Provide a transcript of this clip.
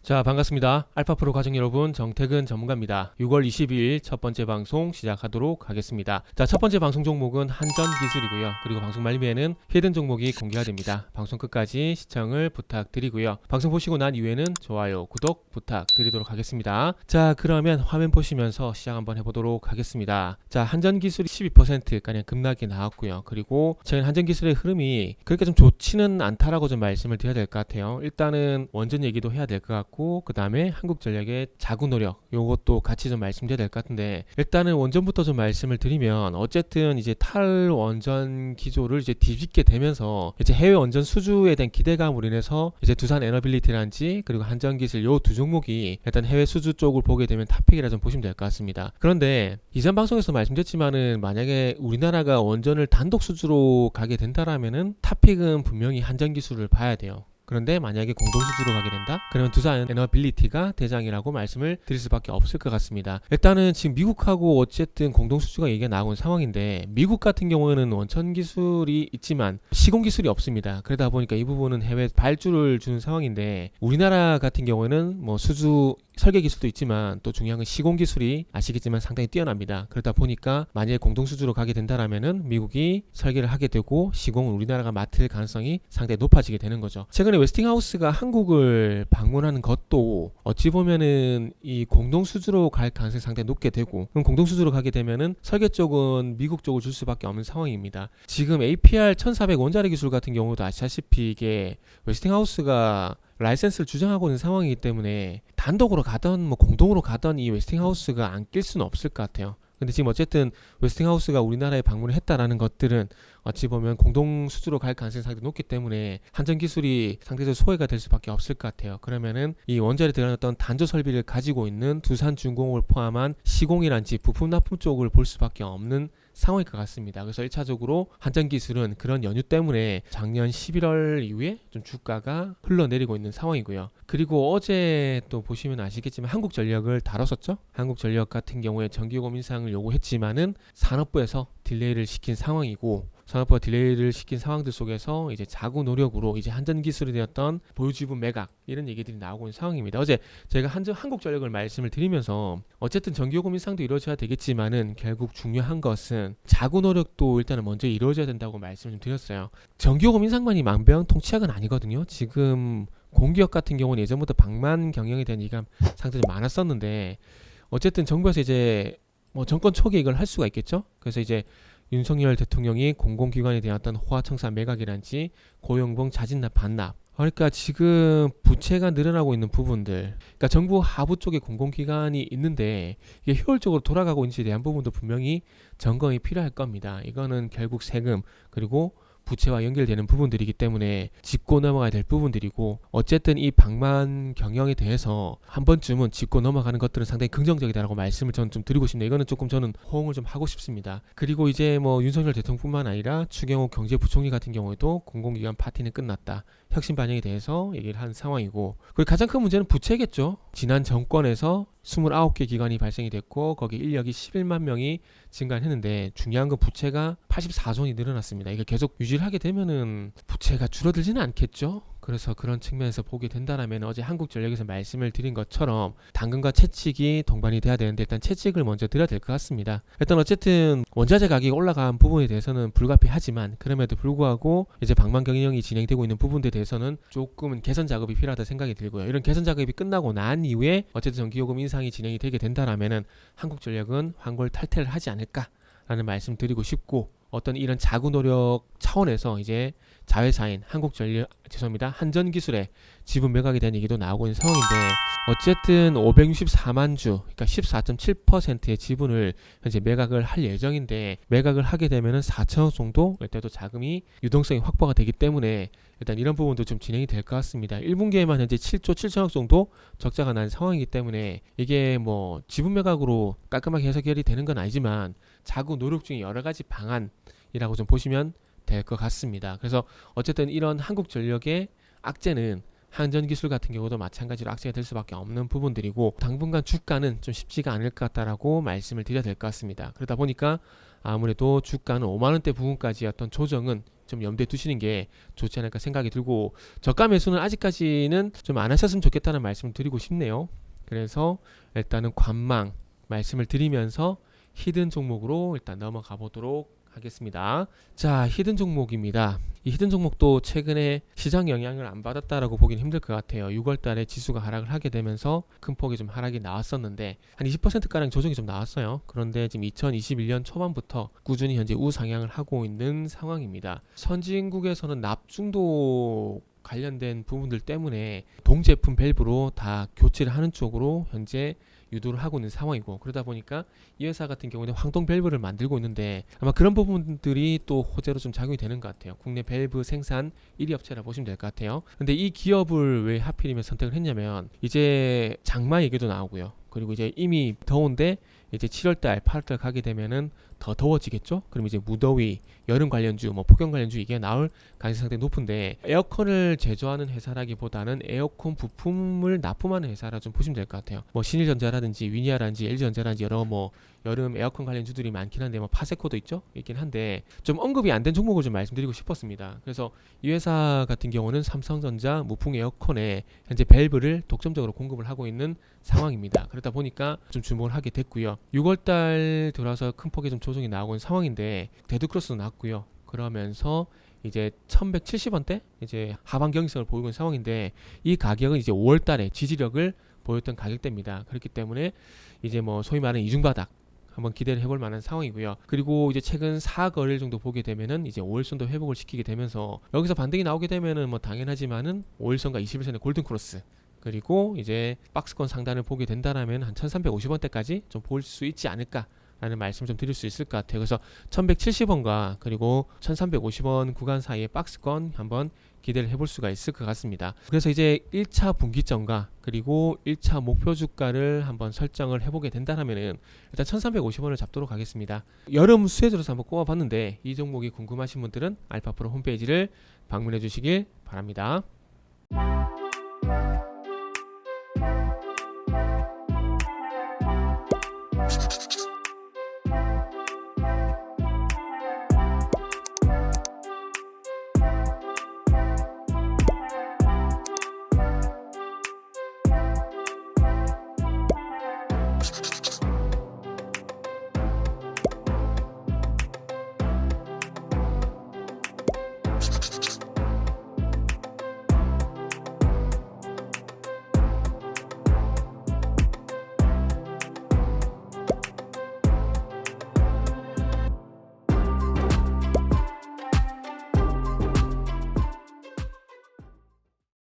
자, 반갑습니다. 알파프로 가족 여러분, 정태근 전문가입니다. 6월 22일 첫 번째 방송 시작하도록 하겠습니다. 자, 첫 번째 방송 종목은 한전기술이고요. 그리고 방송 말미에는 히든 종목이 공개가 됩니다. 방송 끝까지 시청을 부탁드리고요. 방송 보시고 난 이후에는 좋아요, 구독 부탁드리도록 하겠습니다. 자, 그러면 화면 보시면서 시작 한번 해보도록 하겠습니다. 자, 한전기술이 12%가량 급락이 나왔고요. 그리고 최근 한전기술의 흐름이 그렇게 좀 좋지는 않다라고 좀 말씀을 드려야 될 것 같아요. 일단은 원전 얘기도 해야 될 것 같고, 그 다음에 한국전력의 자구 노력, 요것도 같이 좀 말씀드려야 될 것 같은데, 일단은 원전부터 좀 말씀을 드리면, 어쨌든 이제 탈원전 기조를 이제 뒤집게 되면서 이제 해외 원전 수주에 대한 기대감으로 인해서 이제 두산 에너빌리티란지 그리고 한전기술 요 두 종목이 일단 해외 수주 쪽을 보게 되면 탑픽이라 좀 보시면 될 것 같습니다. 그런데 이전 방송에서 말씀드렸지만은, 만약에 우리나라가 원전을 단독 수주로 가게 된다라면은 탑픽은 분명히 한전기술을 봐야 돼요. 그런데 만약에 공동수주로 가게 된다? 그러면 두산 에너빌리티가 대장이라고 말씀을 드릴 수밖에 없을 것 같습니다. 일단은 지금 미국하고 어쨌든 공동수주가 얘기가 나온 상황인데, 미국 같은 경우에는 원천 기술이 있지만 시공 기술이 없습니다. 그러다 보니까 이 부분은 해외 발주를 주는 상황인데, 우리나라 같은 경우에는 뭐 수주 설계 기술도 있지만 또 중요한 건 시공 기술이 아시겠지만 상당히 뛰어납니다. 그러다 보니까 만약에 공동수주로 가게 된다라면은 미국이 설계를 하게 되고 시공은 우리나라가 맡을 가능성이 상당히 높아지게 되는 거죠. 최근에 웨스팅하우스가 한국을 방문하는 것도 어찌 보면은 이 공동수주로 갈 가능성이 상당히 높게 되고, 그럼 공동수주로 가게 되면은 설계 쪽은 미국 쪽을 줄 수밖에 없는 상황입니다. 지금 APR 1400 원자력 기술 같은 경우도 아시다시피 이게 웨스팅하우스가 라이센스를 주장하고 있는 상황이기 때문에 단독으로 가던 뭐 공동으로 가던 이 웨스팅하우스가 안 낄 수는 없을 것 같아요. 근데 지금 어쨌든 웨스팅하우스가 우리나라에 방문을 했다라는 것들은 어찌 보면 공동 수주로 갈 가능성이 상당히 높기 때문에 한전 기술이 상대적으로 소외가 될 수밖에 없을 것 같아요. 그러면은 이 원자력에 들어간 어떤 단조 설비를 가지고 있는 두산중공업을 포함한 시공이란지 부품 납품 쪽을 볼 수밖에 없는 상황일 것 같습니다. 그래서 1차적으로 한전기술은 그런 연유 때문에 작년 11월 이후에 좀 주가가 흘러내리고 있는 상황이고요. 그리고 어제 또 보시면 아시겠지만 한국전력을 다뤘었죠. 한국전력 같은 경우에 전기요금 인상을 요구했지만은 산업부에서 딜레이를 시킨 상황이고, 산업부가 딜레이를 시킨 상황들 속에서 이제 자구 노력으로 이제 한전기술이 되었던 보유지분 매각, 이런 얘기들이 나오고 있는 상황입니다. 어제 제가 한국전력을 말씀을 드리면서 어쨌든 전기요금 인상도 이루어져야 되겠지만은 결국 중요한 것은 자구 노력도 일단은 먼저 이루어져야 된다고 말씀을 좀 드렸어요. 전기요금 인상만이 만병통치약은 아니거든요. 지금 공기업 같은 경우는 예전부터 방만 경영에 대한 얘기가 상당히 많았었는데, 어쨌든 정부에서 이제 뭐 정권 초기에 이걸 할 수가 있겠죠. 그래서 이제 윤석열 대통령이 공공기관에 대한 어떤 호화청산 매각이란지 고용봉 자진납 반납, 그러니까 지금 부채가 늘어나고 있는 부분들, 그러니까 정부 하부 쪽에 공공기관이 있는데 이게 효율적으로 돌아가고 있는지에 대한 부분도 분명히 점검이 필요할 겁니다. 이거는 결국 세금 그리고 부채와 연결되는 부분들이기 때문에 짚고 넘어가야 될 부분들이고, 어쨌든 이 방만 경영에 대해서 한 번쯤은 짚고 넘어가는 것들은 상당히 긍정적이다라고 말씀을 저는 좀 드리고 싶네요. 이거는 조금 저는 호응을 좀 하고 싶습니다. 그리고 이제 뭐 윤석열 대통령뿐만 아니라 추경호 경제부총리 같은 경우에도 공공기관 파티는 끝났다, 혁신 반영에 대해서 얘기를 한 상황이고, 그리고 가장 큰 문제는 부채겠죠. 지난 정권에서 29개 기관이 발생이 됐고 거기 인력이 11만 명이 증가했는데, 중요한 건 부채가 84조원이 늘어났습니다. 이게 계속 유지를 하게 되면은 부채가 줄어들지는 않겠죠. 그래서 그런 측면에서 보게 된다라면 어제 한국전력에서 말씀을 드린 것처럼 당근과 채찍이 동반이 돼야 되는데, 일단 채찍을 먼저 드려야 될 것 같습니다. 일단 어쨌든 원자재 가격이 올라간 부분에 대해서는 불가피하지만, 그럼에도 불구하고 이제 방만 경영이 진행되고 있는 부분에 대해서는 조금은 개선 작업이 필요하다 생각이 들고요. 이런 개선 작업이 끝나고 난 이후에 어쨌든 전기요금 인상이 진행이 되게 된다라면은 한국전력은 환골 탈퇴를 하지 않을까라는 말씀 드리고 싶고, 어떤 이런 자구 노력 차원에서 이제 자회사인 한전기술의 지분 매각에 대한 얘기도 나오고 있는 상황인데, 어쨌든 564만 주, 그러니까 14.7%의 지분을 현재 매각을 할 예정인데, 매각을 하게 되면은 4천억 정도 이때도 자금이 유동성이 확보가 되기 때문에 일단 이런 부분도 좀 진행이 될 것 같습니다. 1분기에만 현재 7조 7천억 정도 적자가 난 상황이기 때문에 이게 뭐 지분 매각으로 깔끔하게 해석이 되는 건 아니지만, 자구 노력 중인 여러 가지 방안이라고 좀 보시면 될 것 같습니다. 그래서 어쨌든 이런 한국전력의 악재는 한전기술 같은 경우도 마찬가지로 악재가 될 수밖에 없는 부분들이고, 당분간 주가는 좀 쉽지가 않을 것 같다라고 말씀을 드려야 될 것 같습니다. 그러다 보니까 아무래도 주가는 5만원대 부분까지 어떤 조정은 좀 염두에 두시는 게 좋지 않을까 생각이 들고, 저가 매수는 아직까지는 좀 안 하셨으면 좋겠다는 말씀을 드리고 싶네요. 그래서 일단은 관망 말씀을 드리면서 히든 종목으로 일단 넘어가 보도록 하겠습니다. 자, 히든 종목입니다. 이 히든 종목도 최근에 시장 영향을 안 받았다라고 보기는 힘들 것 같아요. 6월 달에 지수가 하락을 하게 되면서 큰 폭의 좀 하락이 나왔었는데 한 20%가량 조정이 좀 나왔어요. 그런데 지금 2021년 초반부터 꾸준히 현재 우상향을 하고 있는 상황입니다. 선진국에서는 납중도 관련된 부분들 때문에 동제품 밸브로 다 교체를 하는 쪽으로 현재 유도를 하고 있는 상황이고, 그러다 보니까 이 회사 같은 경우는 황동 밸브를 만들고 있는데 아마 그런 부분들이 또 호재로 좀 작용이 되는 것 같아요. 국내 밸브 생산 1위 업체라 보시면 될 것 같아요. 근데 이 기업을 왜 하필이면 선택을 했냐면, 이제 장마 얘기도 나오고요. 그리고 이제 이미 더운데 이제 7월달, 8월달 가게 되면은 더 더워지겠죠? 그럼 이제 무더위, 여름 관련주, 뭐 폭염 관련주 이게 나올 가능성이 상당히 높은데, 에어컨을 제조하는 회사라기보다는 에어컨 부품을 납품하는 회사라 좀 보시면 될 것 같아요. 뭐 신일전자라든지 위니아라든지 LG전자라든지 여러 뭐 여름 에어컨 관련주들이 많긴 한데, 뭐 파세코도 있긴 한데 좀 언급이 안 된 종목을 좀 말씀드리고 싶었습니다. 그래서 이 회사 같은 경우는 삼성전자 무풍 에어컨에 현재 밸브를 독점적으로 공급을 하고 있는 상황입니다. 그러다 보니까 좀 주목을 하게 됐고요. 6월달 들어서 큰 폭의 좀 조정이 나오고 있는 상황인데, 데드크로스도 났고요. 그러면서 이제 1170원대 이제 하반 경직성을 보이고 있는 상황인데, 이 가격은 이제 5월달에 지지력을 보였던 가격대입니다. 그렇기 때문에 이제 뭐 소위 말하는 이중바닥 한번 기대를 해볼 만한 상황이고요. 그리고 이제 최근 4거래일 정도 보게 되면은 이제 5일선도 회복을 시키게 되면서, 여기서 반등이 나오게 되면은 뭐 당연하지만은 5일선과 21선의 골든 크로스, 그리고 이제 박스권 상단을 보게 된다라면 한 1350원대까지 좀 볼 수 있지 않을까 라는 말씀을 좀 드릴 수 있을 것 같아요. 그래서 1170원과 그리고 1350원 구간 사이에 박스권 한번 기대를 해볼 수가 있을 것 같습니다. 그래서 이제 1차 분기점과 그리고 1차 목표 주가를 한번 설정을 해보게 된다면은 일단 1350원을 잡도록 하겠습니다. 여름 수혜주로서 한번 꼽아봤는데, 이 종목이 궁금하신 분들은 알파프로 홈페이지를 방문해 주시길 바랍니다.